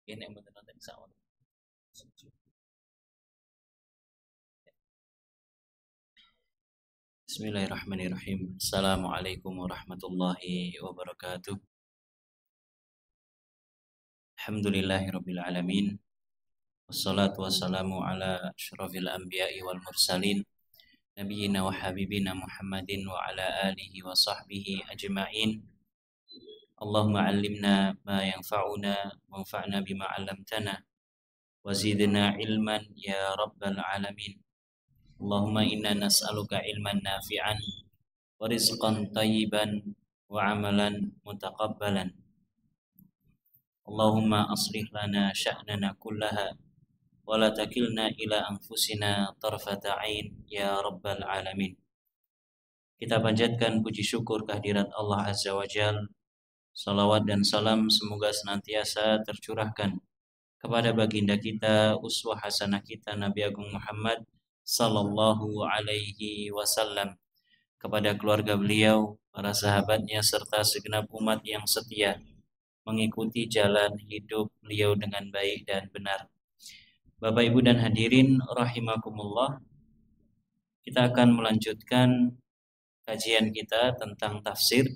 Ini yang benar tadi sama. Bismillahirrahmanirrahim. Assalamualaikum warahmatullahi wabarakatuh. Alhamdulillahirabbil alamin. Wassalatu wassalamu ala asyrafil anbiya'i wal mursalin nabiyyina wa habibina Muhammadin wa ala alihi wa sahbihi ajma'in. Allahumma 'allimna ma yanfa'una wanfa'na bima 'allamtana wa zidna ilman ya rabbal alamin. Allahumma inna nas'aluka ilman nafi'an wa rizqan tayyiban wa amalan mutaqabbalan. Allahumma aslih lana sya'nana kullaha wa la takilna ila anfusina tarfata ain ya rabbal alamin. Kita panjatkan puji syukur kehadirat Allah Azza wa Jalla. Salawat dan salam semoga senantiasa tercurahkan kepada baginda kita, uswah hasanah kita, Nabi Agung Muhammad sallallahu alaihi wasallam, kepada keluarga beliau, para sahabatnya, serta segenap umat yang setia mengikuti jalan hidup beliau dengan baik dan benar. Bapak, Ibu, dan hadirin rahimakumullah, kita akan melanjutkan kajian kita tentang tafsir.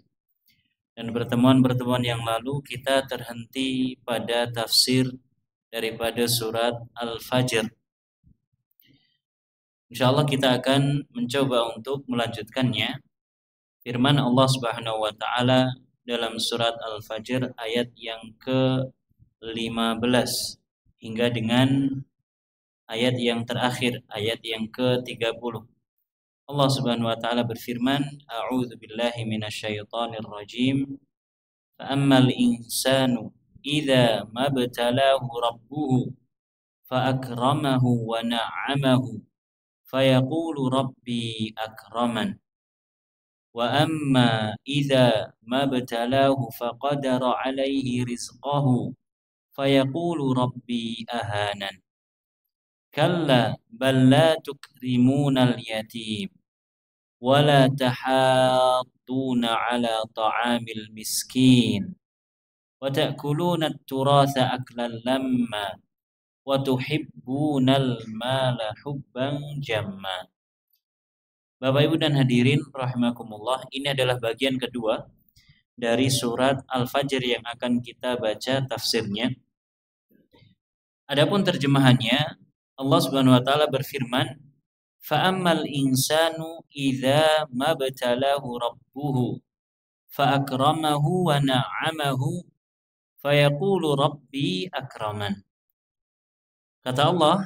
Dan pertemuan-pertemuan yang lalu kita terhenti pada tafsir daripada surat Al-Fajr. InsyaAllah kita akan mencoba untuk melanjutkannya. Firman Allah Subhanahu wa Ta'ala dalam surat Al-Fajr ayat yang ke-15 hingga dengan ayat yang terakhir, ayat yang ke-30. Allah Subhanahu wa Ta'ala berfirman, A'udzu billahi minasyaitonir rajim. Fa ammal insanu idza mabtalahu rabbuhu fa akramahu wa na'amahu fayaqulu rabbi akraman. Wa amma idza mabtalahu faqadara 'alaihi rizqahu fayaqulu rabbi ahanan. Kalla bal la tukrimunal yatim wa la tahadduna 'ala ta'amil miskin wa ta'kuluna at-turatha aklan lamma wa tuhibbunal mala hubban jamma. Bapak, Ibu, dan hadirin rahimakumullah, ini adalah bagian kedua dari surat Al-Fajr yang akan kita baca tafsirnya. Adapun terjemahannya, Allah Subhanahu wa Ta'ala berfirman, fa ammal insanu idza mabtalahu rabbuhu fa akramahu wa na'amahu fayaqulu rabbi akraman. Kata Allah,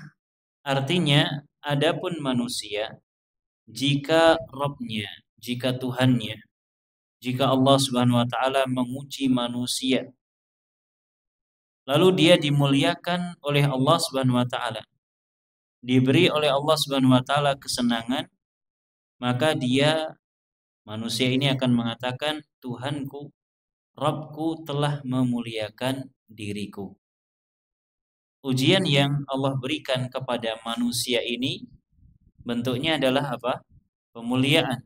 artinya adapun manusia, jika Rabbnya, jika Tuhannya, jika Allah Subhanahu wa Ta'ala menguji manusia, lalu dia dimuliakan oleh Allah Subhanahu wa Ta'ala, diberi oleh Allah Subhanahu wa Ta'ala kesenangan, maka dia, manusia ini akan mengatakan, Tuhanku, Rabbku telah memuliakan diriku. Ujian yang Allah berikan kepada manusia ini bentuknya adalah apa? Pemuliaan,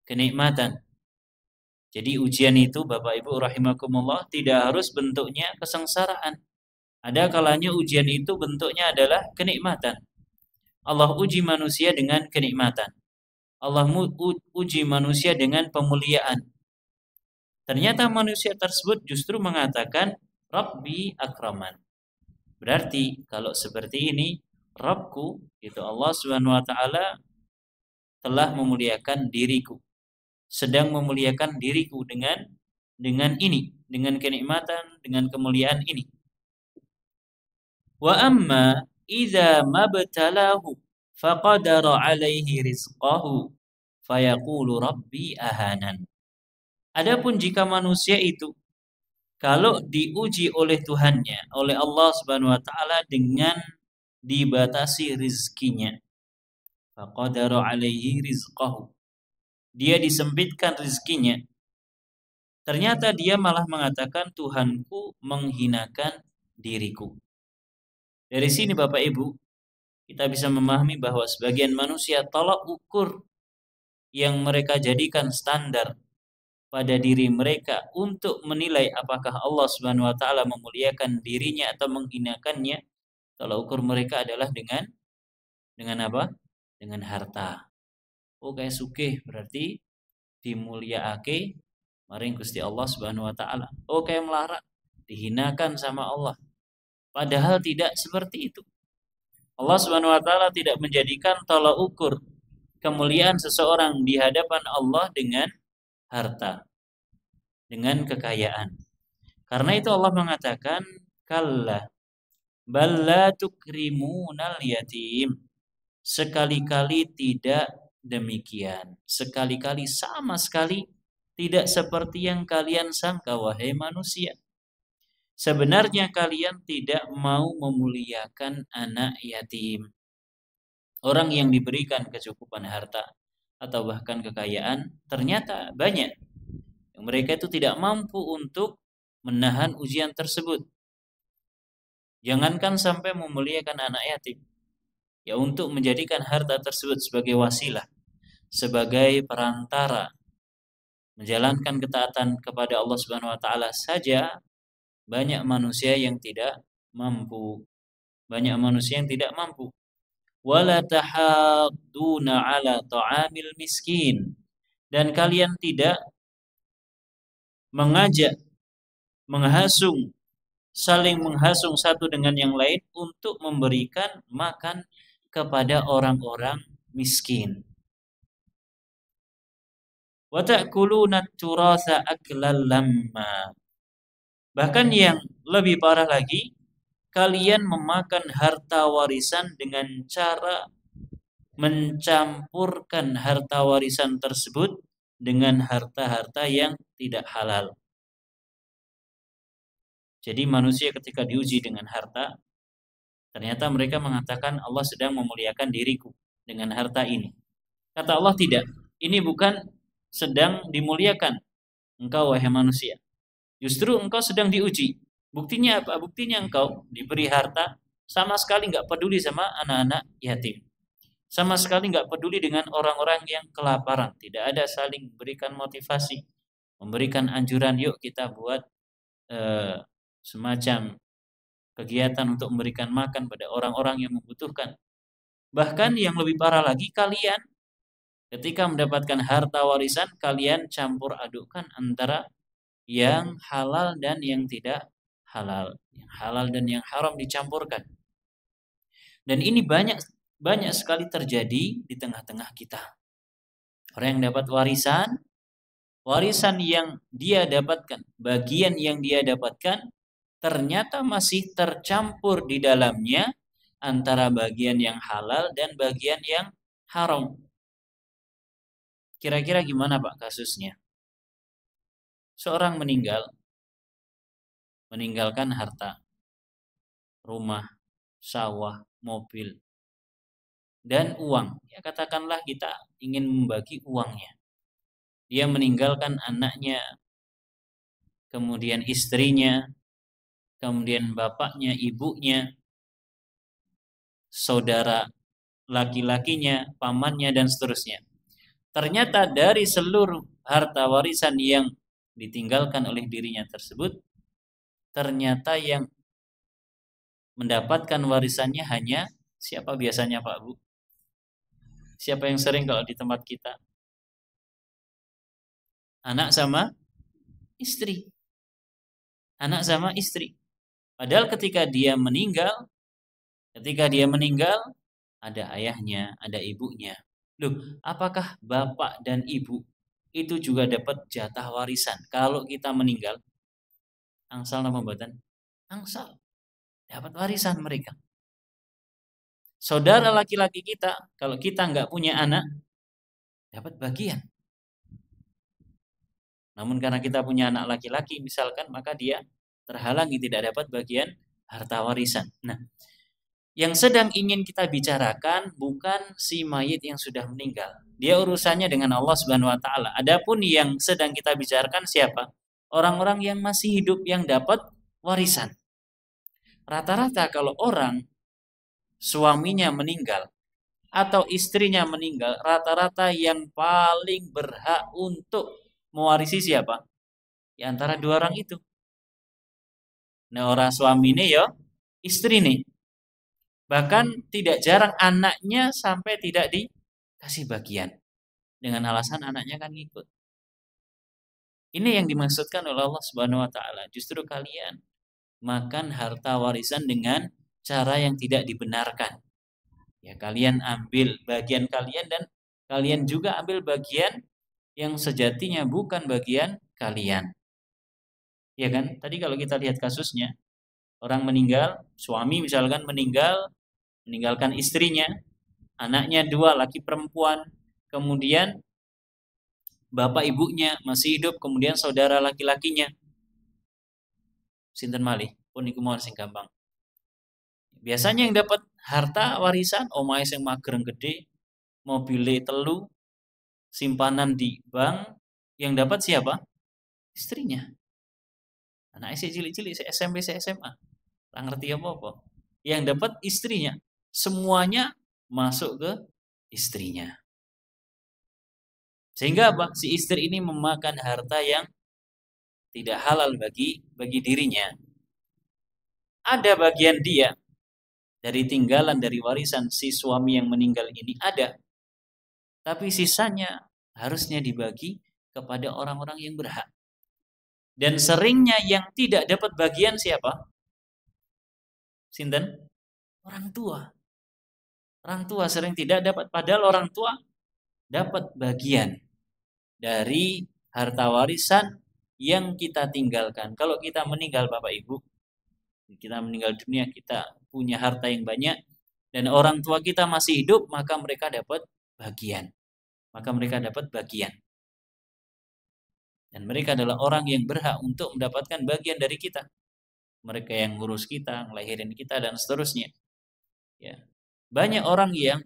kenikmatan. Jadi ujian itu, Bapak Ibu rahimakumullah, tidak harus bentuknya kesengsaraan. Ada kalanya ujian itu bentuknya adalah kenikmatan. Allah uji manusia dengan kenikmatan. Allah uji manusia dengan pemuliaan. Ternyata manusia tersebut justru mengatakan, Rabbi akraman. Berarti kalau seperti ini, Rabbku, itu Allah Subhanahu wa Ta'ala telah memuliakan diriku, sedang memuliakan diriku dengan ini, dengan kenikmatan, dengan kemuliaan ini. Wa amma idza mabtalahu faqadara 'alaihi rizqahu fayaqulu rabbi ahanan. Adapun jika manusia itu kalau diuji oleh Tuhannya, oleh Allah Subhanahu wa Ta'ala dengan dibatasi rizkinya, faqadara 'alaihi rizqahu, dia disempitkan rizkinya, ternyata dia malah mengatakan Tuhanku menghinakan diriku. Dari sini Bapak Ibu, kita bisa memahami bahwa sebagian manusia tolak ukur yang mereka jadikan standar pada diri mereka untuk menilai apakah Allah Subhanahu wa taala memuliakan dirinya atau menghinakannya, tolak ukur mereka adalah dengan apa? Dengan harta. Oh kayak sugih berarti dimuliaake maring Gusti Allah Subhanahu wa taala. Oh kayak melarat dihinakan sama Allah. Padahal tidak seperti itu. Allah Subhanahu wa taala tidak menjadikan tolak ukur kemuliaan seseorang di hadapan Allah dengan harta, dengan kekayaan. Karena itu Allah mengatakan kalla bal la tukrimunal yatim. Sekali-kali tidak demikian. Sekali-kali sama sekali tidak seperti yang kalian sangka wahai manusia. Sebenarnya kalian tidak mau memuliakan anak yatim. Orang yang diberikan kecukupan harta atau bahkan kekayaan ternyata banyak. Mereka itu tidak mampu untuk menahan ujian tersebut. Jangankan sampai memuliakan anak yatim, ya untuk menjadikan harta tersebut sebagai wasilah, sebagai perantara menjalankan ketaatan kepada Allah Subhanahu wa taala saja banyak manusia yang tidak mampu. Banyak manusia yang tidak mampu. Wala tahadduna ala ta'amil miskin. Dan kalian tidak mengajak, menghasung, saling menghasung satu dengan yang lain untuk memberikan makan kepada orang-orang miskin. Wa ta'kuluna at-turatha aklan lamma. Bahkan yang lebih parah lagi, kalian memakan harta warisan dengan cara mencampurkan harta warisan tersebut dengan harta-harta yang tidak halal. Jadi manusia ketika diuji dengan harta, ternyata mereka mengatakan Allah sedang memuliakan diriku dengan harta ini. Kata Allah tidak, ini bukan sedang dimuliakan engkau wahai manusia. Justru engkau sedang diuji. Buktinya apa? Buktinya engkau diberi harta, sama sekali nggak peduli sama anak-anak yatim. Sama sekali nggak peduli dengan orang-orang yang kelaparan. Tidak ada saling memberikan motivasi, memberikan anjuran, yuk kita buat semacam kegiatan untuk memberikan makan pada orang-orang yang membutuhkan. Bahkan yang lebih parah lagi, kalian ketika mendapatkan harta warisan, kalian campur adukkan antara yang halal dan yang tidak halal. Yang halal dan yang haram dicampurkan. Dan ini banyak sekali terjadi di tengah-tengah kita. Orang yang dapat warisan yang dia dapatkan, bagian yang dia dapatkan, ternyata masih tercampur di dalamnya antara bagian yang halal dan bagian yang haram. Kira-kira gimana Pak kasusnya? Seorang meninggalkan harta, rumah, sawah, mobil, dan uang. Ya katakanlah kita ingin membagi uangnya. Dia meninggalkan anaknya, kemudian istrinya, kemudian bapaknya, ibunya, saudara laki-lakinya, pamannya, dan seterusnya. Ternyata dari seluruh harta warisan yang ditinggalkan oleh dirinya tersebut, ternyata yang mendapatkan warisannya hanya siapa biasanya Pak Bu? Siapa yang sering kalau di tempat kita? Anak sama istri. Anak sama istri. Padahal ketika dia meninggal, ada ayahnya, ada ibunya. Loh, apakah bapak dan ibu itu juga dapat jatah warisan? Kalau kita meninggal, angsal nama mboten? Angsal. Dapat warisan mereka. Saudara laki-laki kita, kalau kita nggak punya anak, dapat bagian. Namun karena kita punya anak laki-laki misalkan, maka dia terhalangi tidak dapat bagian harta warisan. Nah, yang sedang ingin kita bicarakan bukan si mayit yang sudah meninggal. Dia urusannya dengan Allah Subhanahu wa taala. Adapun yang sedang kita bicarakan siapa? Orang-orang yang masih hidup yang dapat warisan. Rata-rata kalau orang suaminya meninggal atau istrinya meninggal, rata-rata yang paling berhak untuk mewarisi siapa? Di antara dua orang itu. Nah, orang suami ini ya istri nih. Bahkan tidak jarang anaknya sampai tidak dikasih bagian. Dengan alasan anaknya kan ngikut. Ini yang dimaksudkan oleh Allah Subhanahu wa taala. Justru kalian makan harta warisan dengan cara yang tidak dibenarkan. Ya, kalian ambil bagian kalian dan kalian juga ambil bagian yang sejatinya bukan bagian kalian. Ya kan? Tadi kalau kita lihat kasusnya, orang meninggal, suami misalkan meninggalkan istrinya, anaknya dua, laki perempuan, kemudian bapak ibunya masih hidup, kemudian saudara laki-lakinya. Sinten malih, pun iku mohon sing gampang. Biasanya yang dapat harta warisan omahe sing magereng gede, mobile telu, simpanan di bank, yang dapat siapa? Istrinya. Anak si cilik-cilik, si SMP, si SMA. Tak ngerti apa-apa. Yang dapat istrinya. Semuanya masuk ke istrinya. Sehingga apa? Si istri ini memakan harta yang tidak halal bagi dirinya. Ada bagian dia dari tinggalan dari warisan si suami yang meninggal ini ada. Tapi sisanya harusnya dibagi kepada orang-orang yang berhak. Dan seringnya yang tidak dapat bagian siapa? Sinten? Orang tua. Orang tua sering tidak dapat, padahal orang tua dapat bagian dari harta warisan yang kita tinggalkan. Kalau kita meninggal Bapak Ibu, kita meninggal dunia, kita punya harta yang banyak dan orang tua kita masih hidup, maka mereka dapat bagian. Maka mereka dapat bagian. Dan mereka adalah orang yang berhak untuk mendapatkan bagian dari kita. Mereka yang ngurus kita, ngelahirin kita dan seterusnya. Ya. Banyak orang yang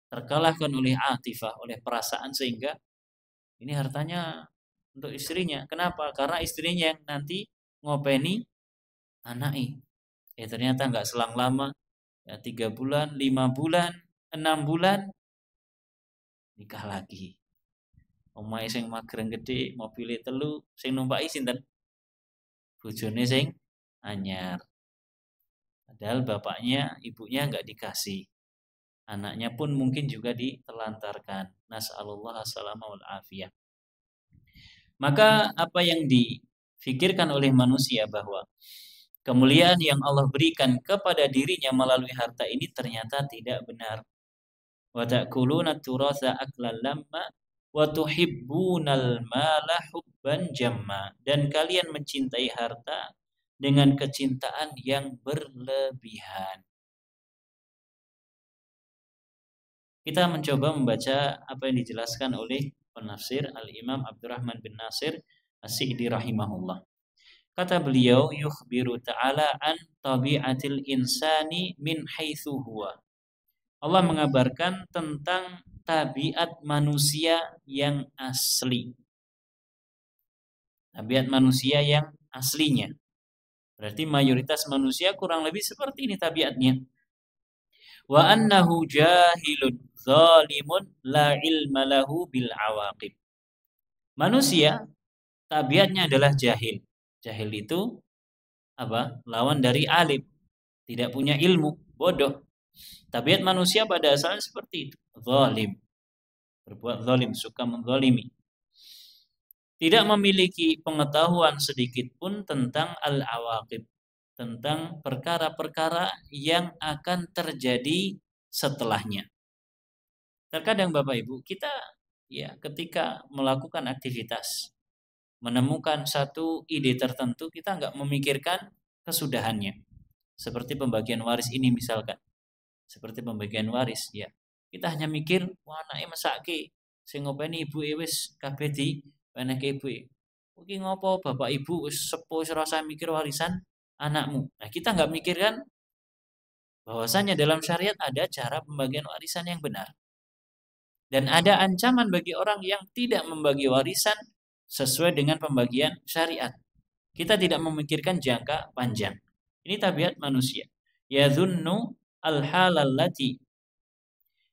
terkalahkan oleh atifah, oleh perasaan sehingga ini hartanya untuk istrinya. Kenapa? Karena istrinya yang nanti ngopeni anaknya. Ternyata nggak selang lama, ya 3 bulan, 5 bulan, 6 bulan nikah lagi. Omahe sing magereng gede, mobile telu, sing numpaki sinten? Bojone sing anyar. Padahal bapaknya, ibunya nggak dikasih. Anaknya pun mungkin juga ditelantarkan. Nas'alullah as-salama wal afiyah. Maka apa yang difikirkan oleh manusia bahwa kemuliaan yang Allah berikan kepada dirinya melalui harta ini ternyata tidak benar. Wa ta'kuluna turatsa aklan lamma wa tuhibbunal mala hubban jamma. Dan kalian mencintai harta dengan kecintaan yang berlebihan. Kita mencoba membaca apa yang dijelaskan oleh penafsir Al-Imam Abdurrahman bin Nasir As-Sa'di rahimahullah. Kata beliau, yukhbiru ta'ala an tabi'atil insani min haitsu huwa. Allah mengabarkan tentang tabiat manusia yang asli. Tabiat manusia yang aslinya. Berarti mayoritas manusia kurang lebih seperti ini tabiatnya. Wa annahu jahilun zalimun la ilma lahu bil awaqib. Manusia tabiatnya adalah jahil. Jahil itu apa? Lawan dari alim. Tidak punya ilmu, bodoh. Tabiat manusia pada asalnya seperti itu. Zalim. Berbuat zalim, suka menzalimi. Tidak memiliki pengetahuan sedikit pun tentang al-awaqib. Tentang perkara-perkara yang akan terjadi setelahnya. Terkadang Bapak Ibu, kita ya ketika melakukan aktivitas, menemukan satu ide tertentu, kita nggak memikirkan kesudahannya. Seperti pembagian waris ini misalkan. Seperti pembagian waris ya. Kita hanya mikir, wah anake mesake, sing ngopeni ibu wis kabeh di wenehke ibu. Iki ngopo bapak ibu wis sepuh ora usah mikir warisan anakmu. Nah, kita nggak mikirkan bahwasanya dalam syariat ada cara pembagian warisan yang benar. Dan ada ancaman bagi orang yang tidak membagi warisan sesuai dengan pembagian syariat. Kita tidak memikirkan jangka panjang. Ini tabiat manusia. Yadhunnu al-halallati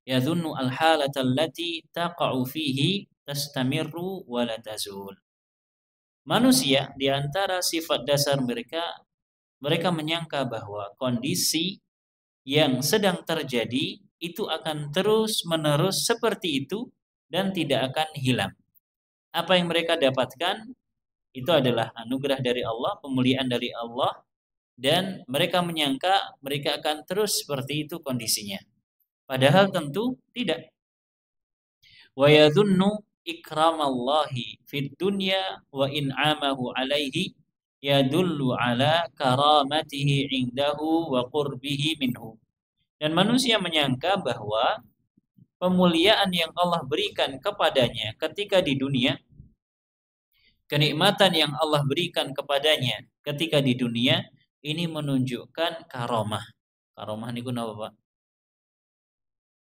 yadhunnu al-halatallati taqa'u fihi tastamirru wa la tazul. Manusia di antara sifat dasar mereka, mereka menyangka bahwa kondisi yang sedang terjadi itu akan terus-menerus seperti itu dan tidak akan hilang. Apa yang mereka dapatkan itu adalah anugerah dari Allah, pemuliaan dari Allah, dan mereka menyangka mereka akan terus seperti itu kondisinya. Padahal tentu tidak. Wa yadhunnu ikramallahi fid dunya wa in'amahu alaihi yadullu ala karamatihi indahu wa qurbihi minhu. Dan manusia menyangka bahwa pemuliaan yang Allah berikan kepadanya ketika di dunia, kenikmatan yang Allah berikan kepadanya ketika di dunia, ini menunjukkan karomah. Karomah niku napa, Pak?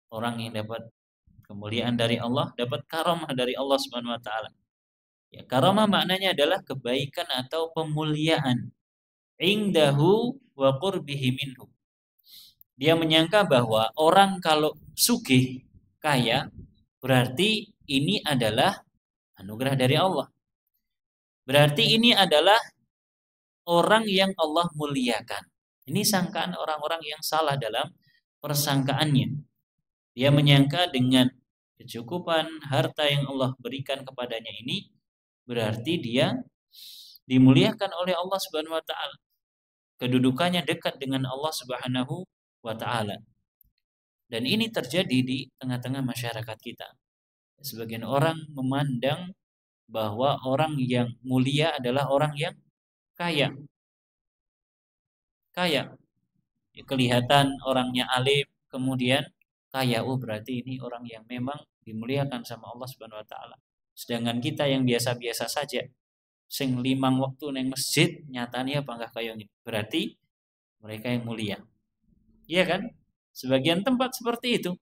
Orang yang dapat kemuliaan dari Allah, dapat karomah dari Allah Subhanahu wa taala. Ya, karomah maknanya adalah kebaikan atau pemuliaan. Indahu wa qurbihi minhu. Dia menyangka bahwa orang kalau sugih, kaya, berarti ini adalah anugerah dari Allah. Berarti ini adalah orang yang Allah muliakan. Ini sangkaan orang-orang yang salah dalam persangkaannya. Dia menyangka dengan kecukupan harta yang Allah berikan kepadanya ini, berarti dia dimuliakan oleh Allah Subhanahu wa taala. Kedudukannya dekat dengan Allah Subhanahu wa taala. Dan ini terjadi di tengah-tengah masyarakat kita. Sebagian orang memandang bahwa orang yang mulia adalah orang yang kaya. Kaya. Kelihatan orangnya alim, kemudian kaya. Oh, berarti ini orang yang memang dimuliakan sama Allah Subhanahu wa taala. Sedangkan kita yang biasa-biasa saja, sing limang waktu neng masjid, nyatanya bangga kaya gitu. Berarti mereka yang mulia. Iya kan? Sebagian tempat seperti itu.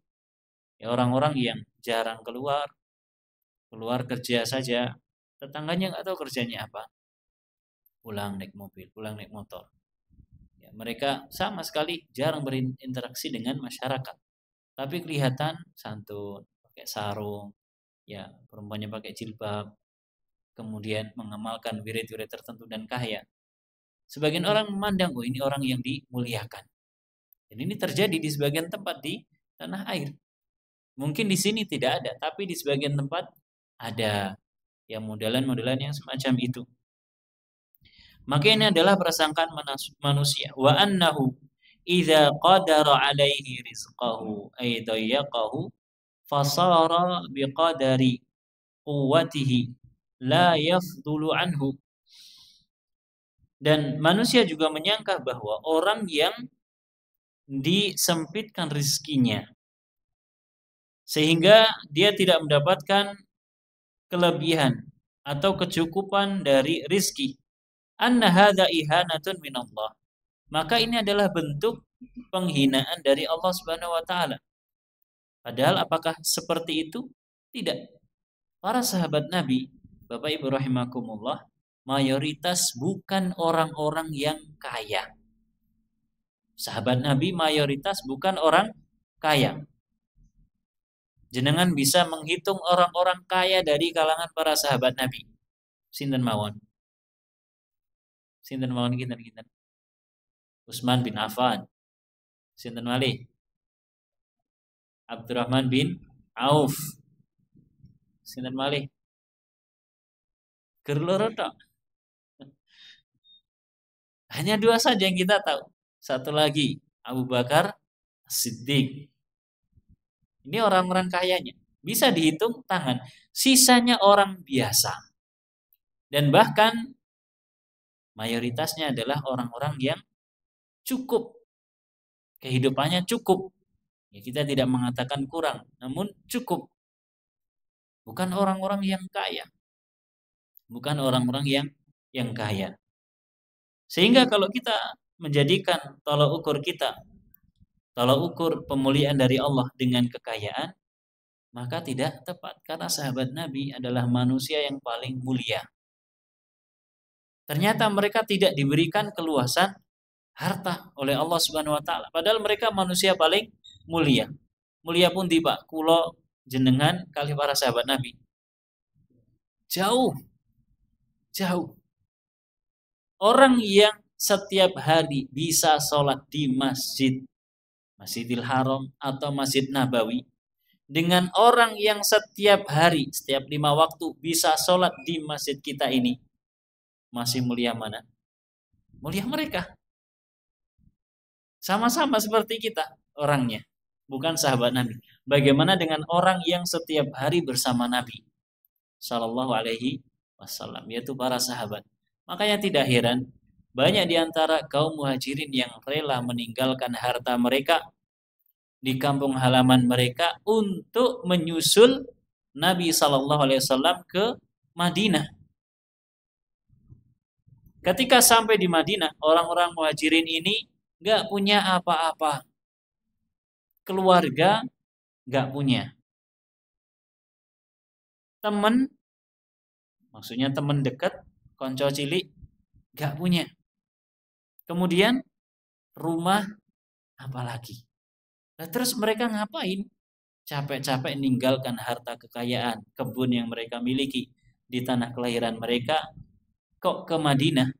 Ya, orang-orang yang jarang keluar kerja saja, tetangganya nggak tahu kerjanya apa. Pulang naik mobil, pulang naik motor. Ya, mereka sama sekali jarang berinteraksi dengan masyarakat. Tapi kelihatan santun, pakai sarung, ya perempuannya pakai jilbab, kemudian mengamalkan wirid-wirid tertentu dan kaya. Sebagian orang memandang, oh ini orang yang dimuliakan. Dan ini terjadi di sebagian tempat di tanah air. Mungkin di sini tidak ada, tapi di sebagian tempat ada yang modelan-modelan yang semacam itu. Maka ini adalah prasangkaan manusia. Wa annahu idza qadara alaihi rizqahu ay dayyaqahu fasara biqadari quwwatihi la yafdulu anhu. Dan manusia juga menyangka bahwa orang yang disempitkan rizkinya sehingga dia tidak mendapatkan kelebihan atau kecukupan dari rizki, anna hadza ihanatun minallah, maka ini adalah bentuk penghinaan dari Allah Subhanahu wa taala. Padahal apakah seperti itu? Tidak. Para sahabat Nabi, Bapak Ibu rahimakumullah, mayoritas bukan orang-orang yang kaya. Sahabat Nabi mayoritas bukan orang kaya. Jenengan bisa menghitung orang-orang kaya dari kalangan para sahabat Nabi. Sinten mawon? Sinten mawon kinten-kinten? Utsman bin Affan. Sinten malih? Abdurrahman bin Auf. Sinten malih? Gerloro tok. Hanya dua saja yang kita tahu. Satu lagi, Abu Bakar Siddiq. Ini orang-orang kayanya. Bisa dihitung tangan. Sisanya orang biasa. Dan bahkan mayoritasnya adalah orang-orang yang cukup. Kehidupannya cukup. Ya, kita tidak mengatakan kurang, namun cukup. Bukan orang-orang yang kaya. Bukan orang-orang yang kaya. Sehingga kalau kita menjadikan tolak ukur kita, tolak ukur pemuliaan dari Allah dengan kekayaan, maka tidak tepat. Karena sahabat Nabi adalah manusia yang paling mulia. Ternyata mereka tidak diberikan keluasan harta oleh Allah Subhanahu wa taala. Padahal mereka manusia paling mulia. Mulia pun tiba kulo jenengan kali para sahabat Nabi. Jauh Jauh. Orang yang setiap hari bisa sholat di Masjidil Haram atau Masjid Nabawi, dengan orang yang setiap hari, setiap 5 waktu bisa sholat di masjid kita ini, masih mulia mana? Mulia mereka. Sama-sama seperti kita orangnya, bukan sahabat Nabi. Bagaimana dengan orang yang setiap hari bersama Nabi Sallallahu Alaihi Wasallam, yaitu para sahabat? Makanya tidak heran banyak di antara kaum muhajirin yang rela meninggalkan harta mereka di kampung halaman mereka untuk menyusul Nabi Sallallahu Alaihi Wasallam ke Madinah. Ketika sampai di Madinah, orang-orang muhajirin ini nggak punya apa-apa, keluarga nggak punya, teman, maksudnya teman dekat, konco cilik nggak punya. Kemudian rumah apalagi. Nah, terus mereka ngapain? Capek-capek meninggalkan harta kekayaan, kebun yang mereka miliki di tanah kelahiran mereka, kok ke Madinah?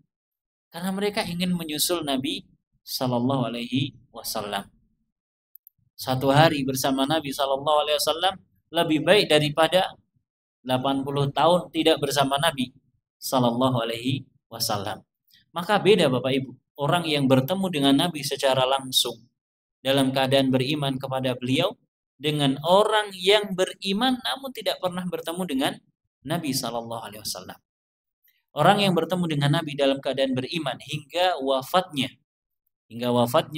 Karena mereka ingin menyusul Nabi Sallallahu Alaihi Wasallam. Satu hari bersama Nabi Sallallahu Alaihi Wasallam lebih baik daripada 80 tahun tidak bersama Nabi Sallallahu Alaihi Wasallam. Maka beda Bapak Ibu, orang yang bertemu dengan Nabi secara langsung dalam keadaan beriman kepada beliau dengan orang yang beriman namun tidak pernah bertemu dengan Nabi Sallallahu Alaihi Wasallam. Orang yang bertemu dengan Nabi dalam keadaan beriman hingga wafatnya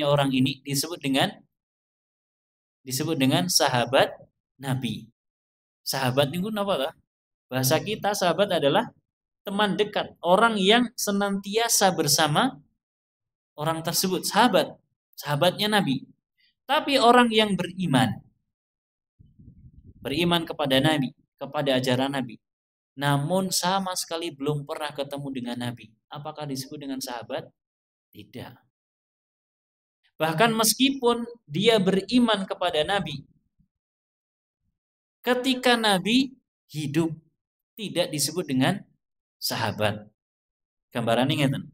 orang ini disebut dengan sahabat Nabi. Sahabat itu apa lah? Bahasa kita sahabat adalah teman dekat, orang yang senantiasa bersama orang tersebut, sahabatnya Nabi. Tapi orang yang beriman kepada Nabi, kepada ajaran Nabi, namun sama sekali belum pernah ketemu dengan Nabi, apakah disebut dengan sahabat? Tidak. Bahkan meskipun dia beriman kepada Nabi, ketika Nabi hidup, tidak disebut dengan sahabat. Gambarannya ngeten.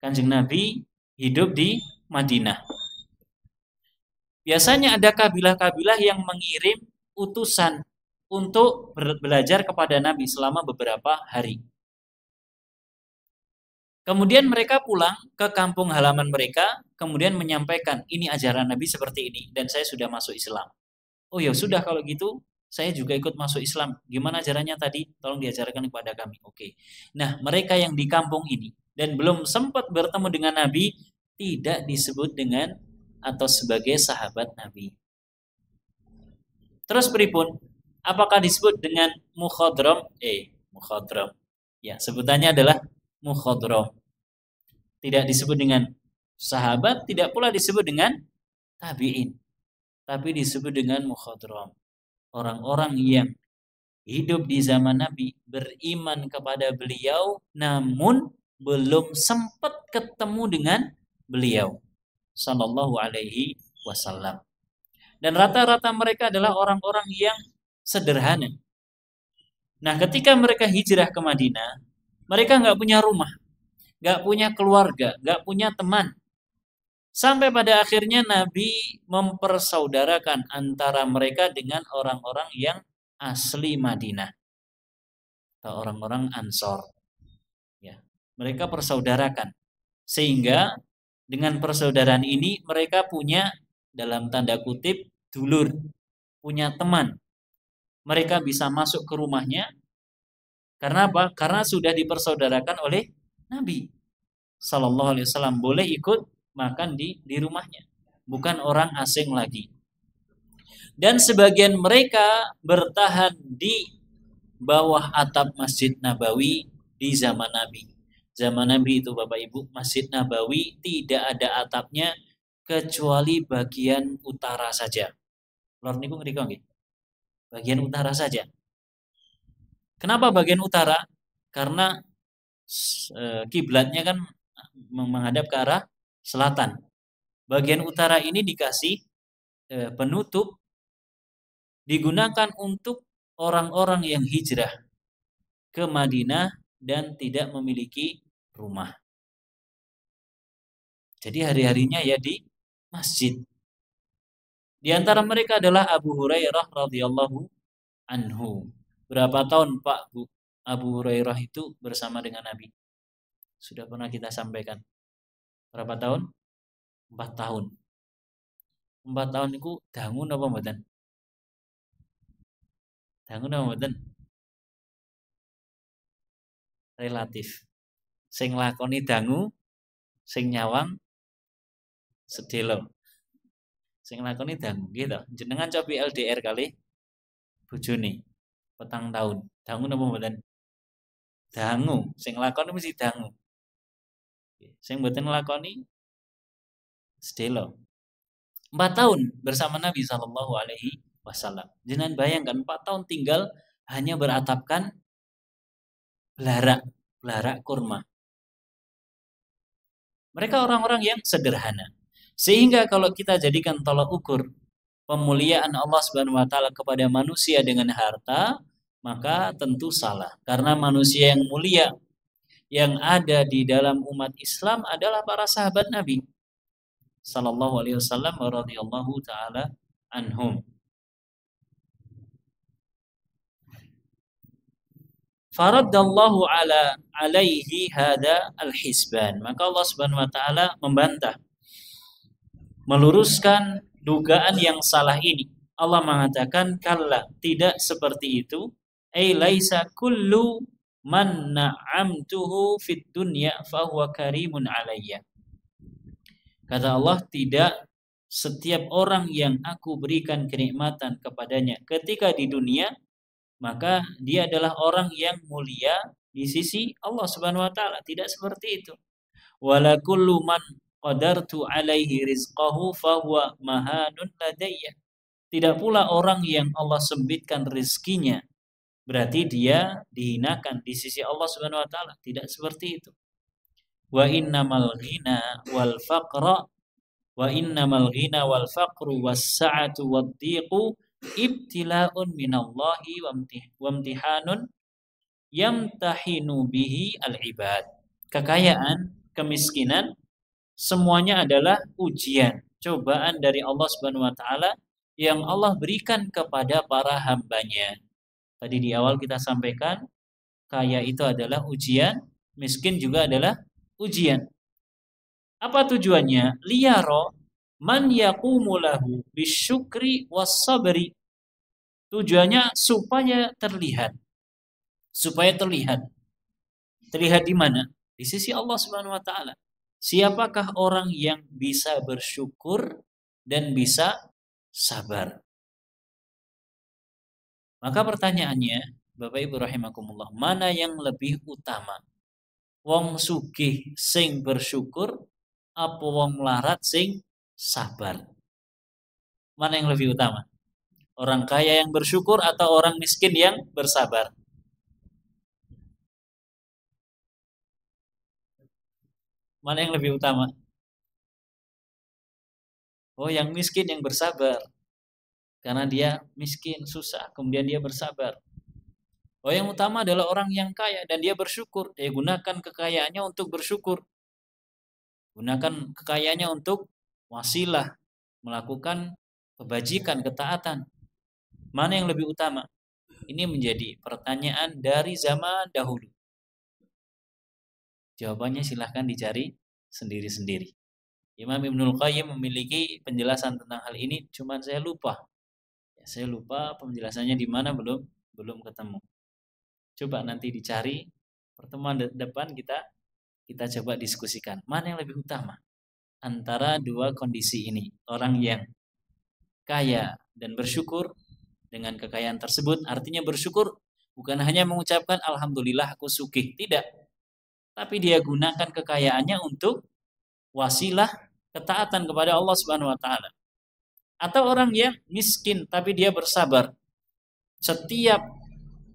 Kanjeng Nabi hidup di Madinah. Biasanya ada kabilah-kabilah yang mengirim utusan untuk belajar kepada Nabi selama beberapa hari. Kemudian mereka pulang ke kampung halaman mereka, kemudian menyampaikan, ini ajaran Nabi seperti ini, dan saya sudah masuk Islam. Oh ya sudah kalau gitu, saya juga ikut masuk Islam. Gimana ajarannya tadi? Tolong diajarkan kepada kami. Oke. Nah, mereka yang di kampung ini dan belum sempat bertemu dengan Nabi tidak disebut dengan atau sebagai sahabat Nabi. Terus pripun? Apakah disebut dengan mukhadram? Mukhadram. Ya, sebutannya adalah mukhadram. Tidak disebut dengan sahabat, tidak pula disebut dengan tabi'in. Tapi disebut dengan mukhadram. Orang-orang yang hidup di zaman Nabi, beriman kepada beliau, namun belum sempat ketemu dengan beliau Sallallahu Alaihi Wasallam. Dan rata-rata mereka adalah orang-orang yang sederhana. Nah, ketika mereka hijrah ke Madinah, mereka nggak punya rumah, nggak punya keluarga, nggak punya teman. Sampai pada akhirnya Nabi mempersaudarakan antara mereka dengan orang-orang yang asli Madinah atau orang-orang Ansor. Ya, mereka persaudarakan sehingga dengan persaudaraan ini mereka punya dalam tanda kutip dulur, punya teman. Mereka bisa masuk ke rumahnya karena apa? Karena sudah dipersaudarakan oleh Nabi Sallallahu Alaihi Wasallam, boleh ikut makan di rumahnya, bukan orang asing lagi. Dan sebagian mereka bertahan di bawah atap Masjid Nabawi di zaman Nabi. Zaman Nabi itu Bapak Ibu, Masjid Nabawi tidak ada atapnya kecuali bagian utara saja. Lor niku ngriko nggih. Bagian utara saja. Kenapa bagian utara? Karena kiblatnya kan menghadap ke arah selatan. Bagian utara ini dikasih penutup, digunakan untuk orang-orang yang hijrah ke Madinah dan tidak memiliki rumah. Jadi hari-harinya ya di masjid. Di antara mereka adalah Abu Hurairah radhiyallahu anhu. Berapa tahun Pak Abu Hurairah itu bersama dengan Nabi? Sudah pernah kita sampaikan. Berapa tahun? 4 tahun. 4 tahun itu dangun apa mboten? Dangun apa mboten? Relatif. Sing lakoni dangu, sing nyawang sedelo. Sing lakoni dangu gitu. Jenengan cobi LDR kali bojone 4 tahun. Dangu apa mboten? Dangu. Sing lakoni mesti dangu. Sing mboten lakoni sedelo. 4 tahun bersama Nabi Shallallahu Alaihi Wasallam. Jangan bayangkan 4 tahun tinggal hanya beratapkan belara kurma. Mereka orang-orang yang sederhana. Sehingga kalau kita jadikan tolak ukur pemuliaan Allah Subhanahu wa taala kepada manusia dengan harta, maka tentu salah. Karena manusia yang mulia yang ada di dalam umat Islam adalah para sahabat Nabi sallallahu alaihi wasallam wa radhiyallahu taala anhum. Faraddallahu alaihi hada al-hisban. Maka Allah Subhanahu wa taala membantah, meluruskan dugaan yang salah ini. Allah mengatakan, kalla, tidak seperti itu. Ai laisa kullu man na'amtuhu fid dunya fahuwa karimun alayya. Kata Allah, tidak setiap orang yang aku berikan kenikmatan kepadanya ketika di dunia, maka dia adalah orang yang mulia di sisi Allah Subhanahu wa taala. Tidak seperti itu. Wala kullu man qadartu alaihi rizqahu fahuwa mahanun ladayya. Tidak pula orang yang Allah sempitkan rezekinya berarti dia dihinakan di sisi Allah Subhanahu wa taala. Tidak seperti itu. Wa innamal ghina wal faqra wa innamal ghina wal faqru was sa'atu wad dhiqu ibtila'un minallahi wa imtihanun yamtahinu bihi al-ibad. Kekayaan, kemiskinan semuanya adalah ujian, cobaan dari Allah Subhanahu wa taala yang Allah berikan kepada para hambanya. Tadi di awal kita sampaikan, kaya itu adalah ujian, miskin juga adalah ujian. Apa tujuannya? Liyaro man yaqumu lahu bisyukri was-sabri. Tujuannya supaya terlihat. Supaya terlihat. Terlihat di mana? Di sisi Allah Subhanahu wa taala. Siapakah orang yang bisa bersyukur dan bisa sabar? Maka pertanyaannya, Bapak Ibu rahimakumullah, mana yang lebih utama? Wong sugih sing bersyukur apa wong melarat sing sabar? Mana yang lebih utama? Orang kaya yang bersyukur atau orang miskin yang bersabar? Mana yang lebih utama? Oh, yang miskin yang bersabar. Karena dia miskin, susah, kemudian dia bersabar. Oh, yang utama adalah orang yang kaya dan dia bersyukur. Dia gunakan kekayaannya untuk bersyukur. Gunakan kekayaannya untuk wasilah, melakukan kebajikan, ketaatan. Mana yang lebih utama? Ini menjadi pertanyaan dari zaman dahulu. Jawabannya silahkan dicari sendiri-sendiri. Imam Ibnul Qayyim memiliki penjelasan tentang hal ini, cuman saya lupa. Saya lupa penjelasannya di mana, belum ketemu. Coba nanti dicari, pertemuan depan kita coba diskusikan. Mana yang lebih utama antara dua kondisi ini? Orang yang kaya dan bersyukur dengan kekayaan tersebut, artinya bersyukur bukan hanya mengucapkan alhamdulillah aku sugih, tidak. Tapi dia gunakan kekayaannya untuk wasilah ketaatan kepada Allah Subhanahu wa taala. Atau orang yang miskin tapi dia bersabar. Setiap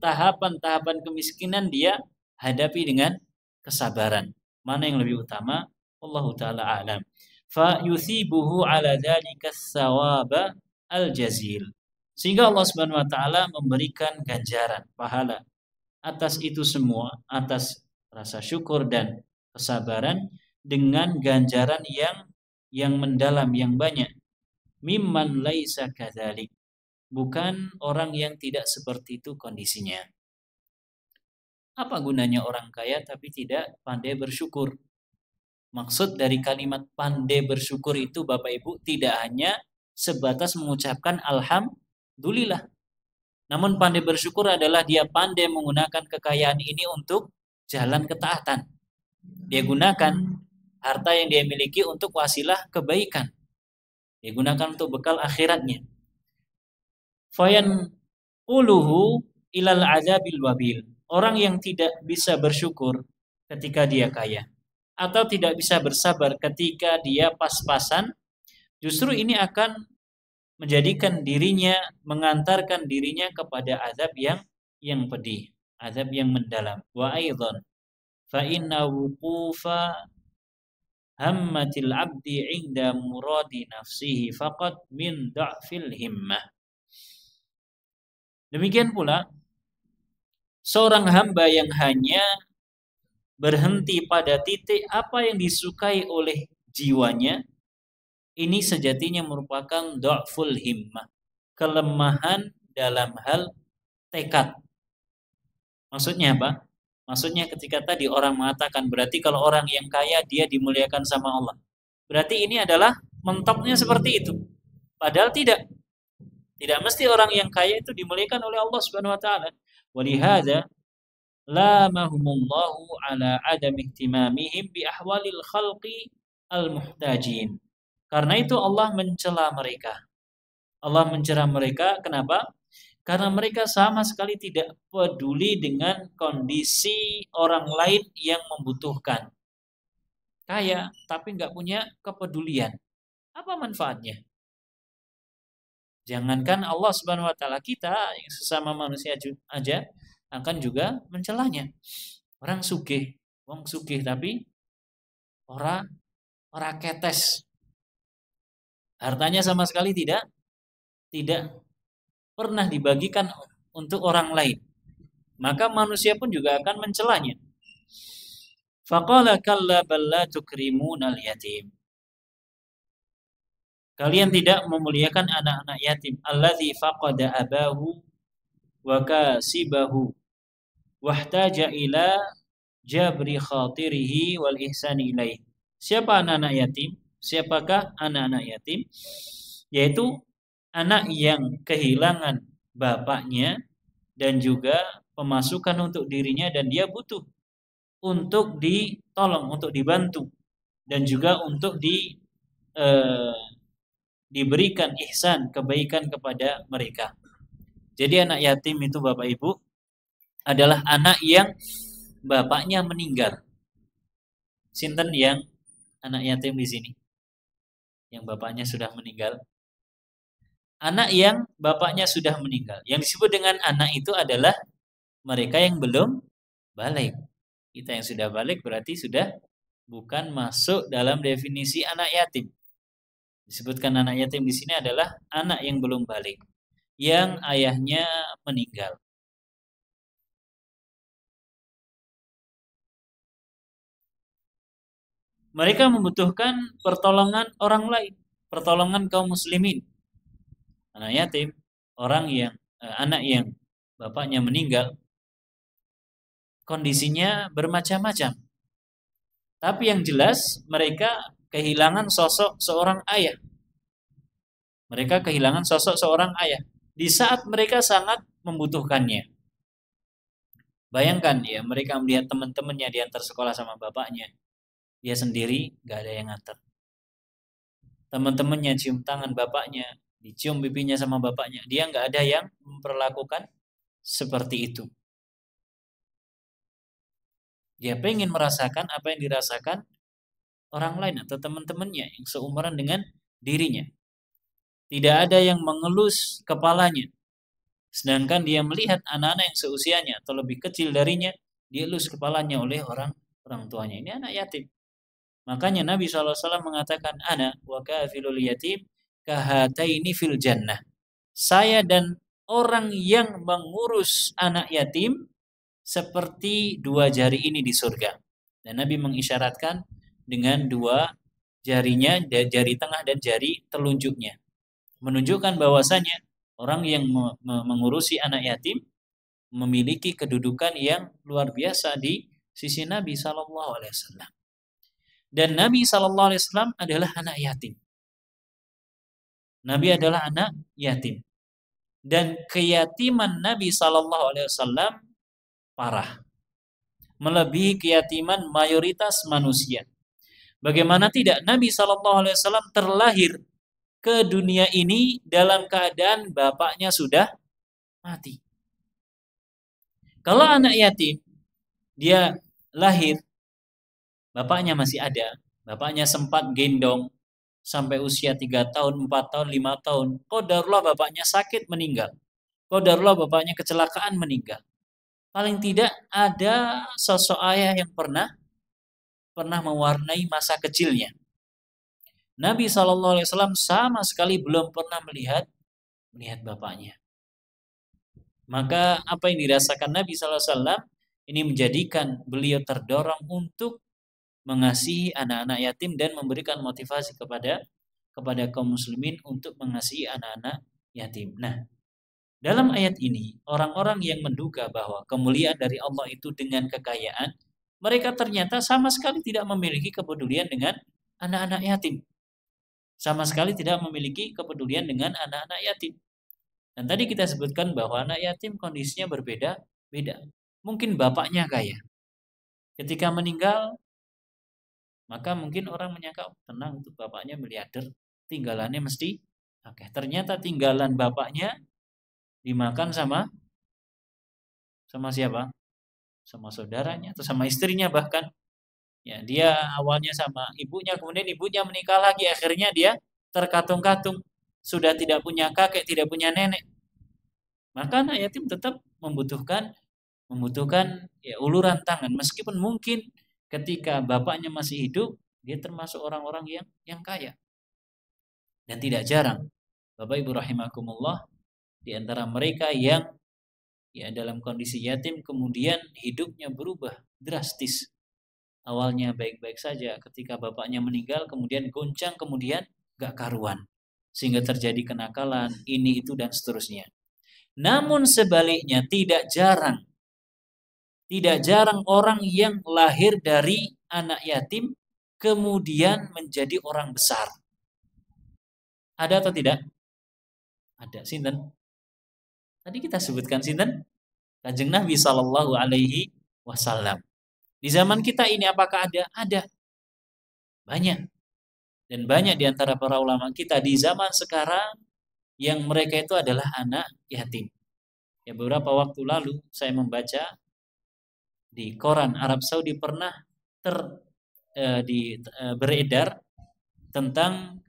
tahapan-tahapan kemiskinan dia hadapi dengan kesabaran. Mana yang lebih utama? Wallahu taala a'lam. Fa yuthibuhu ala dzalika tsawaba al-jazil. Sehingga Allah Subhanahu wa taala memberikan ganjaran, pahala atas itu semua, atas rasa syukur dan kesabaran dengan ganjaran yang mendalam, yang banyak. Mimman laisa kadzalik. Bukan orang yang tidak seperti itu kondisinya. Apa gunanya orang kaya tapi tidak pandai bersyukur? Maksud dari kalimat pandai bersyukur itu Bapak Ibu tidak hanya sebatas mengucapkan alhamdulillah. Namun pandai bersyukur adalah dia pandai menggunakan kekayaan ini untuk jalan ketaatan. Dia gunakan harta yang dia miliki untuk wasilah kebaikan. Dia gunakan untuk bekal akhiratnya. Fayan uluhu ilal azabil wabil. Orang yang tidak bisa bersyukur ketika dia kaya atau tidak bisa bersabar ketika dia pas-pasan, justru ini akan menjadikan dirinya, mengantarkan dirinya kepada azab yang pedih, azab yang mendalam. Wa aidan fa inna wuqufa hammatil abdi 'inda muradi nafsihi faqat min dha'fil himmah. Demikian pula seorang hamba yang hanya berhenti pada titik apa yang disukai oleh jiwanya, ini sejatinya merupakan dha'ful himmah, kelemahan dalam hal tekad. Maksudnya apa? Maksudnya ketika tadi orang mengatakan berarti kalau orang yang kaya dia dimuliakan sama Allah. Berarti ini adalah mentoknya seperti itu. Padahal tidak. Tidak mesti orang yang kaya itu dimuliakan oleh Allah Subhanahu wa taala. Walihada lamahumullahu ala adam ihtimamihim bi ahwalil khalqi al-muhtajin. Karena itu Allah mencela mereka. Allah mencela mereka kenapa? Karena mereka sama sekali tidak peduli dengan kondisi orang lain yang membutuhkan. Kaya tapi nggak punya kepedulian. Apa manfaatnya? Jangankan Allah Subhanahu wa taala, kita yang sesama manusia aja akan juga mencelanya. Orang sugih, wong sugih tapi ora ketes. Hartanya sama sekali tidak pernah dibagikan untuk orang lain. Maka manusia pun juga akan mencelanya. Faqala kalla bal la tukrimunal yatim. Kalian tidak memuliakan anak-anak yatim. Allazi faqada abahu wa kasibahu wahtaja ila jabri khatirihi wal ihsani ilaih. Siapa anak-anak yatim? Siapakah anak-anak yatim? Yaitu anak yang kehilangan bapaknya dan juga pemasukan untuk dirinya dan dia butuh untuk ditolong, untuk dibantu dan juga untuk diberikan ihsan, kebaikan kepada mereka. Jadi anak yatim itu Bapak Ibu adalah anak yang bapaknya meninggal. Sinten yang anak yatim di sini? Yang bapaknya sudah meninggal? Anak yang bapaknya sudah meninggal. Yang disebut dengan anak itu adalah mereka yang belum balik. Kita yang sudah balik berarti sudah bukan masuk dalam definisi anak yatim. Disebutkan anak yatim di sini adalah anak yang belum balik, yang ayahnya meninggal. Mereka membutuhkan pertolongan orang lain, pertolongan kaum muslimin. Anak yatim, anak yang bapaknya meninggal, kondisinya bermacam-macam. Tapi yang jelas mereka kehilangan sosok seorang ayah. Mereka kehilangan sosok seorang ayah di saat mereka sangat membutuhkannya. Bayangkan ya, mereka melihat teman-temannya diantar sekolah sama bapaknya. Dia sendiri gak ada yang ngantar. Teman-temannya cium tangan bapaknya, dicium pipinya sama bapaknya. Dia gak ada yang memperlakukan seperti itu. Dia pengen merasakan apa yang dirasakan orang lain atau teman-temannya yang seumuran dengan dirinya. Tidak ada yang mengelus kepalanya. Sedangkan dia melihat anak-anak yang seusianya atau lebih kecil darinya, dielus kepalanya oleh orang tuanya. Ini anak yatim. Makanya Nabi SAW mengatakan, ana wa kafilul yatim kahataini fil jannah. Saya dan orang yang mengurus anak yatim seperti dua jari ini di surga. Dan Nabi mengisyaratkan dengan dua jarinya, jari tengah dan jari telunjuknya, menunjukkan bahwasanya orang yang mengurusi anak yatim memiliki kedudukan yang luar biasa di sisi Nabi Shallallahu Alaihi Wasallam. Dan Nabi Shallallahu Alaihi Wasallam adalah anak yatim. Nabi adalah anak yatim. Dan keyatiman Nabi Shallallahu Alaihi Wasallam parah, melebihi keyatiman mayoritas manusia. Bagaimana tidak, Nabi Shallallahu Alaihi Wasallam terlahir ke dunia ini dalam keadaan bapaknya sudah mati. Kalau anak yatim, dia lahir, bapaknya masih ada, bapaknya sempat gendong sampai usia 3 tahun, 4 tahun, 5 tahun. Qadarullah bapaknya sakit meninggal. Qadarullah bapaknya kecelakaan meninggal. Paling tidak ada sosok ayah yang pernah mewarnai masa kecilnya. Nabi SAW sama sekali belum pernah melihat bapaknya. Maka apa yang dirasakan Nabi SAW ini menjadikan beliau terdorong untuk mengasihi anak-anak yatim dan memberikan motivasi kepada kaum muslimin untuk mengasihi anak-anak yatim. Nah, dalam ayat ini orang-orang yang menduga bahwa kemuliaan dari Allah itu dengan kekayaan, mereka ternyata sama sekali tidak memiliki kepedulian dengan anak-anak yatim. Sama sekali tidak memiliki kepedulian dengan anak-anak yatim. Dan tadi kita sebutkan bahwa anak yatim kondisinya berbeda-beda. Mungkin bapaknya kaya. Ketika meninggal, maka mungkin orang menyangka tenang, untuk bapaknya miliarder, tinggalannya mesti oke. Ternyata tinggalan bapaknya dimakan sama siapa? Sama saudaranya atau sama istrinya bahkan. Ya, dia awalnya sama ibunya, kemudian ibunya menikah lagi, akhirnya dia terkatung-katung, sudah tidak punya kakek, tidak punya nenek. Maka anak yatim tetap membutuhkan ya uluran tangan, meskipun mungkin ketika bapaknya masih hidup dia termasuk orang-orang yang kaya. Dan tidak jarang Bapak Ibu rahimakumullah, di antara mereka yang ya dalam kondisi yatim kemudian hidupnya berubah drastis. Awalnya baik-baik saja, ketika bapaknya meninggal kemudian goncang, kemudian gak karuan, sehingga terjadi kenakalan ini itu dan seterusnya. Namun sebaliknya tidak jarang orang yang lahir dari anak yatim kemudian menjadi orang besar. Ada atau tidak? Ada. Sinten? Tadi kita sebutkan sinten? Kanjeng Nabi Sallallahu Alaihi Wasallam. Di zaman kita ini apakah ada? Ada. Banyak. Dan banyak di antara para ulama kita di zaman sekarang yang mereka itu adalah anak yatim. Ya, beberapa waktu lalu saya membaca di koran Arab Saudi pernah beredar tentang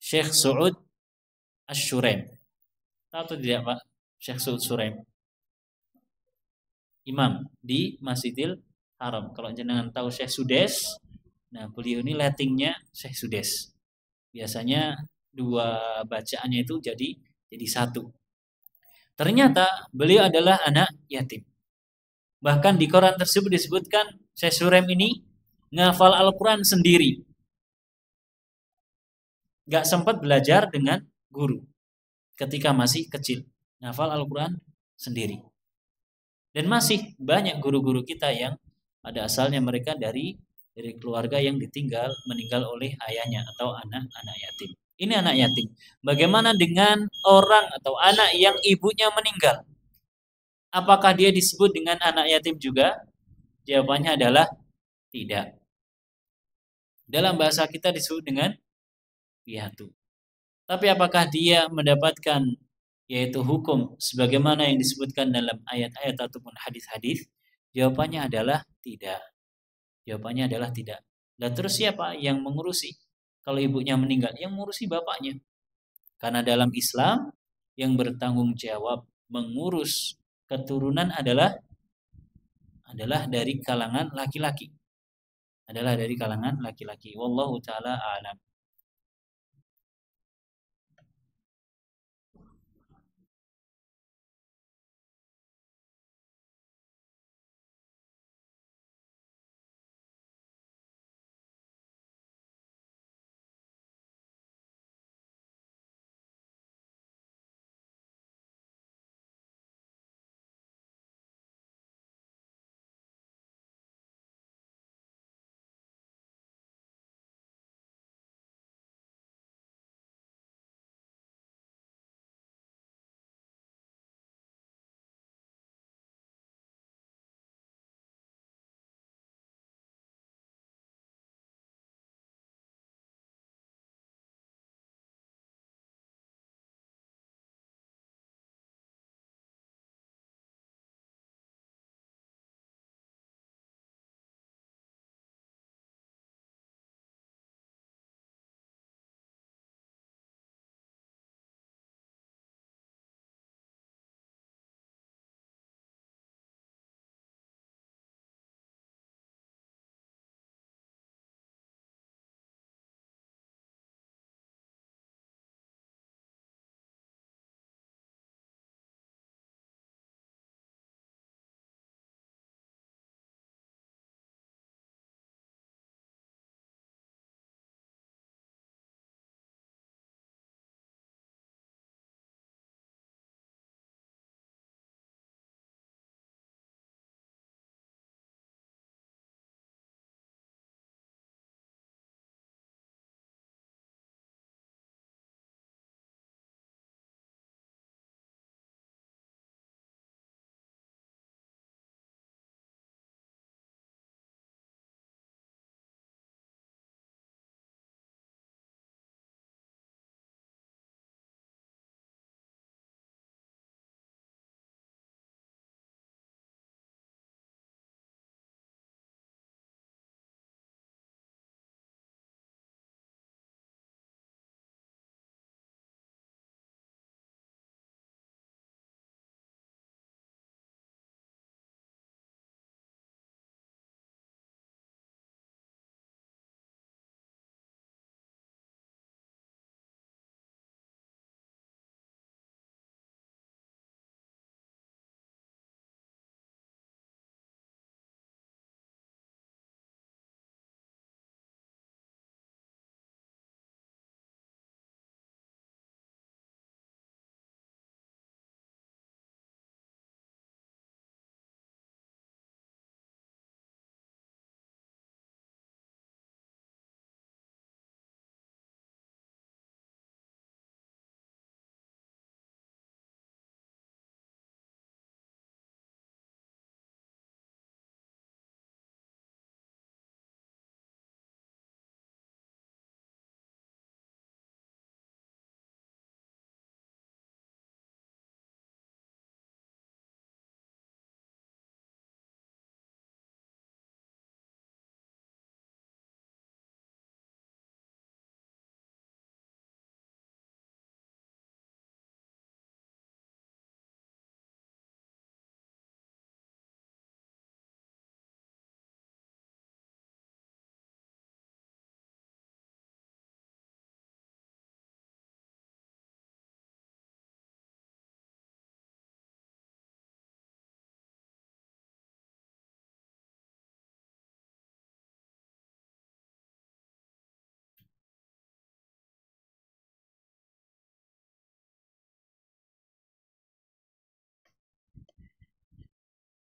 Syekh Su'ud Asy-Syuraim. Tahu atau tidak Pak? Syekh Su'ud Syuraim, imam di Masjidil Haram. Kalau jenengan tahu Syekh Sudes, nah beliau ini lettingnya Syekh Sudes. Biasanya dua bacaannya itu jadi satu. Ternyata beliau adalah anak yatim. Bahkan di koran tersebut disebutkan Syekh Syuraim ini ngafal Al-Quran sendiri. Gak sempat belajar dengan guru ketika masih kecil. Ngafal Al-Quran sendiri. Dan masih banyak guru-guru kita yang pada asalnya mereka dari keluarga yang meninggal oleh ayahnya atau anak yatim. Ini anak yatim. Bagaimana dengan orang atau anak yang ibunya meninggal? Apakah dia disebut dengan anak yatim juga? Jawabannya adalah tidak. Dalam bahasa kita disebut dengan piatu. Tapi apakah dia mendapatkan yaitu hukum sebagaimana yang disebutkan dalam ayat-ayat ataupun hadis-hadis? Jawabannya adalah tidak. Jawabannya adalah tidak. Dan terus siapa yang mengurusi? Kalau ibunya meninggal, yang mengurusi bapaknya. Karena dalam Islam yang bertanggung jawab mengurus keturunan adalah dari kalangan laki-laki. Wallahu taala a'lam.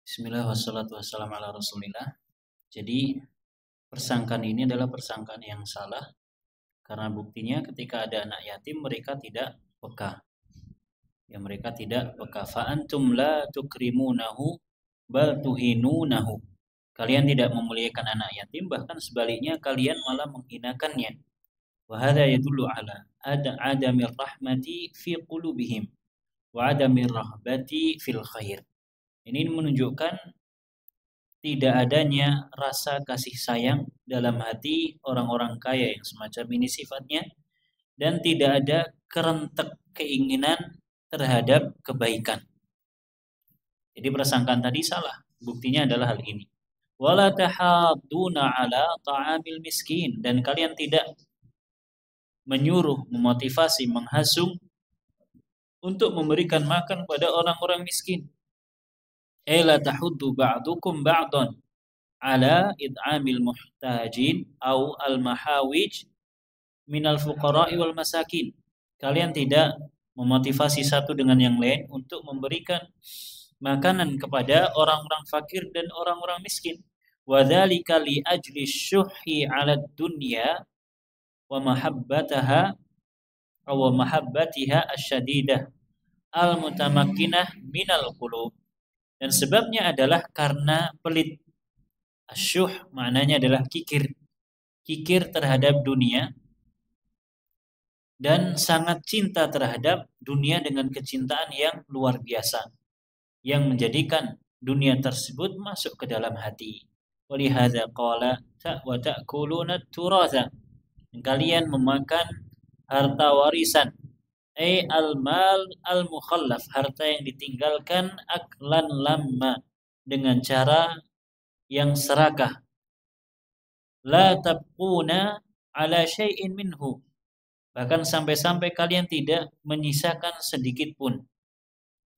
Bismillah wassalatu wassalamu ala Rasulillah. Jadi persangkaan ini adalah persangkaan yang salah karena buktinya ketika ada anak yatim mereka tidak peka. Ya, mereka tidak peka. Fa antum la tukrimunahu bal tuhinunahu. Kalian tidak memuliakan anak yatim, bahkan sebaliknya kalian malah menghinakannya. Wa hadza yadullu ala adamir rahmati fi qulubihim wa adamir rahbati fil khair. Ini menunjukkan tidak adanya rasa kasih sayang dalam hati orang-orang kaya yang semacam ini sifatnya, dan tidak ada kerentek keinginan terhadap kebaikan. Jadi persangkaan tadi salah. Buktinya adalah hal ini. Wala tahadduna ala ta'amil miskin, dan kalian tidak menyuruh, memotivasi, menghasung untuk memberikan makan pada orang-orang miskin. La tahuddu ba'dukum ba'dan ala id'amil muhtajin au al-mahawij minal fuqara'i wal masakin. Kalian tidak memotivasi satu dengan yang lain untuk memberikan makanan kepada orang-orang fakir dan orang-orang miskin. Wa dzalika li ajli syuhi 'ala dunya wa mahabbataha aw mahabbatiha asyadidah al-mutamakkinah minal qulub. Dan sebabnya adalah karena pelit. Asyuh maknanya adalah kikir. Kikir terhadap dunia dan sangat cinta terhadap dunia dengan kecintaan yang luar biasa, yang menjadikan dunia tersebut masuk ke dalam hati. Walihadza qala wa ta'kuluna turatha. Kalian memakan harta warisan. Al-mal al-mukhallaf, harta yang ditinggalkan, aklan lamma, dengan cara yang serakah. La tabquna ala syai'in minhu, bahkan sampai-sampai kalian tidak menyisakan sedikit pun.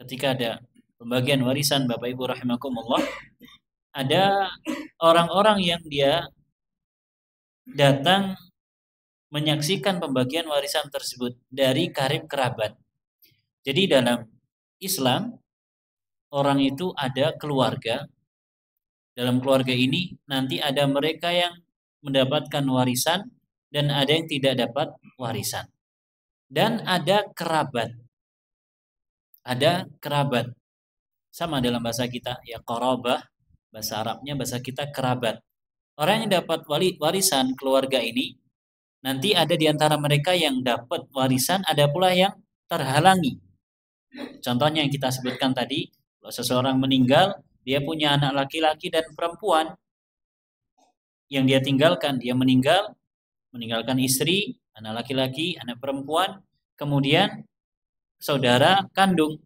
Ketika ada pembagian warisan, Bapak Ibu rahimakumullah, ada orang-orang yang dia datang menyaksikan pembagian warisan tersebut dari karib kerabat. Jadi dalam Islam, orang itu ada keluarga. Dalam keluarga ini nanti ada mereka yang mendapatkan warisan dan ada yang tidak dapat warisan. Dan ada kerabat. Ada kerabat. Sama dalam bahasa kita, ya qarabah, bahasa Arabnya, bahasa kita kerabat. Orang yang dapat warisan keluarga ini, nanti ada di antara mereka yang dapat warisan, ada pula yang terhalangi. Contohnya yang kita sebutkan tadi, kalau seseorang meninggal, dia punya anak laki-laki dan perempuan yang dia tinggalkan. Dia meninggalkan istri, anak laki-laki, anak perempuan, kemudian saudara kandung,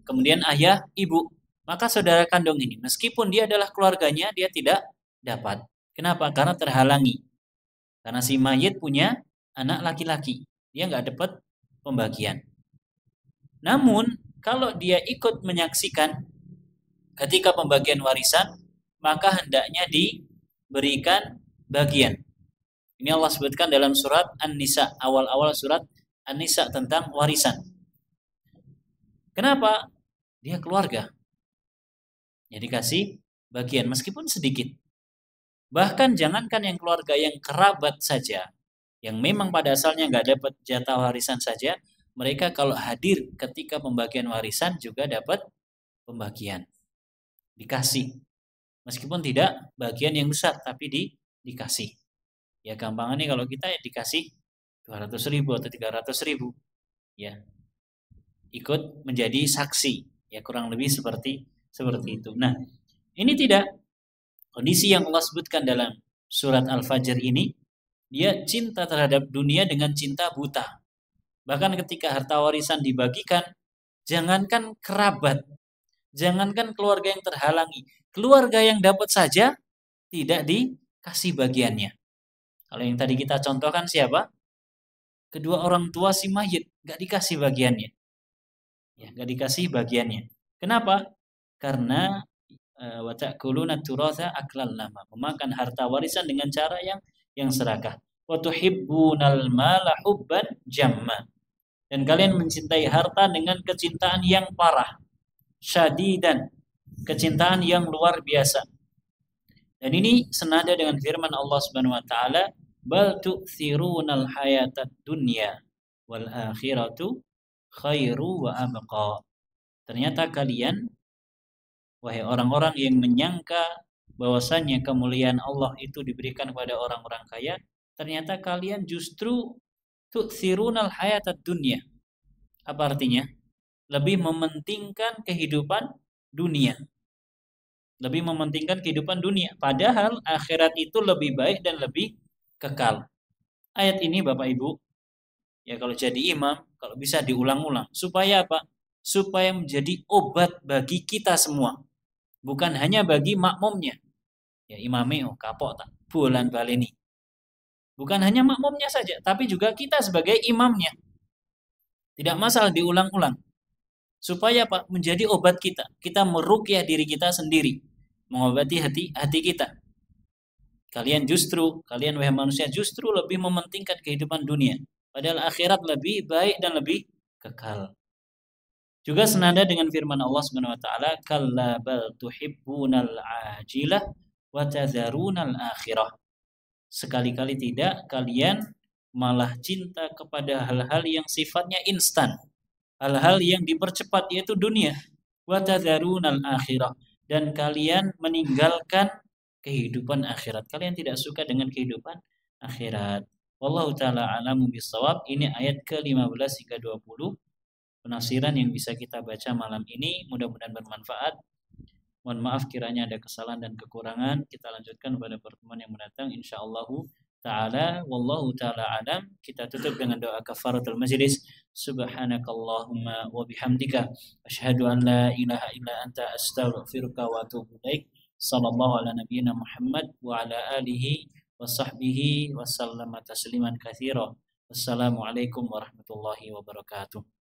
kemudian ayah, ibu. Maka saudara kandung ini, meskipun dia adalah keluarganya, dia tidak dapat. Kenapa? Karena terhalangi. Karena si mayit punya anak laki-laki, dia nggak dapat pembagian. Namun kalau dia ikut menyaksikan ketika pembagian warisan, maka hendaknya diberikan bagian. Ini Allah sebutkan dalam surat An-Nisa, awal-awal surat An-Nisa tentang warisan. Kenapa? Dia keluarga. Jadi kasih bagian meskipun sedikit. Bahkan jangankan yang keluarga, yang kerabat saja, yang memang pada asalnya nggak dapat jatah warisan saja, mereka kalau hadir ketika pembagian warisan juga dapat pembagian. Dikasih. Meskipun tidak bagian yang besar, tapi dikasih. Ya gampangannya kalau kita ya dikasih 200.000 atau 300.000. Ya. Ikut menjadi saksi. Ya kurang lebih seperti itu. Nah, ini tidak. Kondisi yang Allah sebutkan dalam surat Al-Fajr ini, dia cinta terhadap dunia dengan cinta buta. Bahkan ketika harta warisan dibagikan, jangankan kerabat, jangankan keluarga yang terhalangi, keluarga yang dapat saja tidak dikasih bagiannya. Kalau yang tadi kita contohkan siapa? Kedua orang tua si mayit, gak dikasih bagiannya. Ya, gak dikasih bagiannya. Kenapa? Karena wa ta'kuluna turatha aklan lama, memakan harta warisan dengan cara yang serakah. Wa tuhibbunal mala hubban jamma, dan kalian mencintai harta dengan kecintaan yang parah, syadidan, kecintaan yang luar biasa. Dan ini senada dengan firman Allah Subhanahu wa taala, bal tu'thirunal hayatad dunya wal akhiratu khairu wa abqa. Ternyata kalian, wahai orang-orang yang menyangka bahwasannya kemuliaan Allah itu diberikan kepada orang-orang kaya, ternyata kalian justru tu'thirunal hayatad dunya. Apa artinya? Lebih mementingkan kehidupan dunia. Lebih mementingkan kehidupan dunia. Padahal akhirat itu lebih baik dan lebih kekal. Ayat ini Bapak Ibu, ya kalau jadi imam, kalau bisa diulang-ulang. Supaya apa? Supaya menjadi obat bagi kita semua. Bukan hanya bagi makmumnya. Ya imame kapok tak, bulan baleni. Bukan hanya makmumnya saja, tapi juga kita sebagai imamnya. Tidak masalah diulang-ulang. Supaya Pak menjadi obat kita. Kita meruqyah diri kita sendiri, mengobati hati kita. Kalian wahai manusia justru lebih mementingkan kehidupan dunia, padahal akhirat lebih baik dan lebih kekal. Juga senada dengan firman Allah Subhanahu wa taala, kalla bal tuhibbunal ajilah wa tadharunal akhirah. Sekali-kali tidak, kalian malah cinta kepada hal-hal yang sifatnya instan. Hal-hal yang dipercepat, yaitu dunia. Wa tadharunal akhirah, dan kalian meninggalkan kehidupan akhirat. Kalian tidak suka dengan kehidupan akhirat. Wallahu taala a'lamu bissawab. Ini ayat ke-15 hingga 20 penafsiran yang bisa kita baca malam ini. Mudah-mudahan bermanfaat. Mohon maaf kiranya ada kesalahan dan kekurangan. Kita lanjutkan pada pertemuan yang mendatang insyaallah ta'ala. Wallahu ta'ala alam. Kita tutup dengan doa kafaratul majlis. Subhanakallahumma wa bihamdika asyhadu an la ilaha illa anta astaghfiruka wa atubu ilaik. Sallallahu ala nabiyyina Muhammad wa ala alihi wa sahbihi wa sallama tasliman katsira. Wassalamualaikum warahmatullahi wabarakatuh.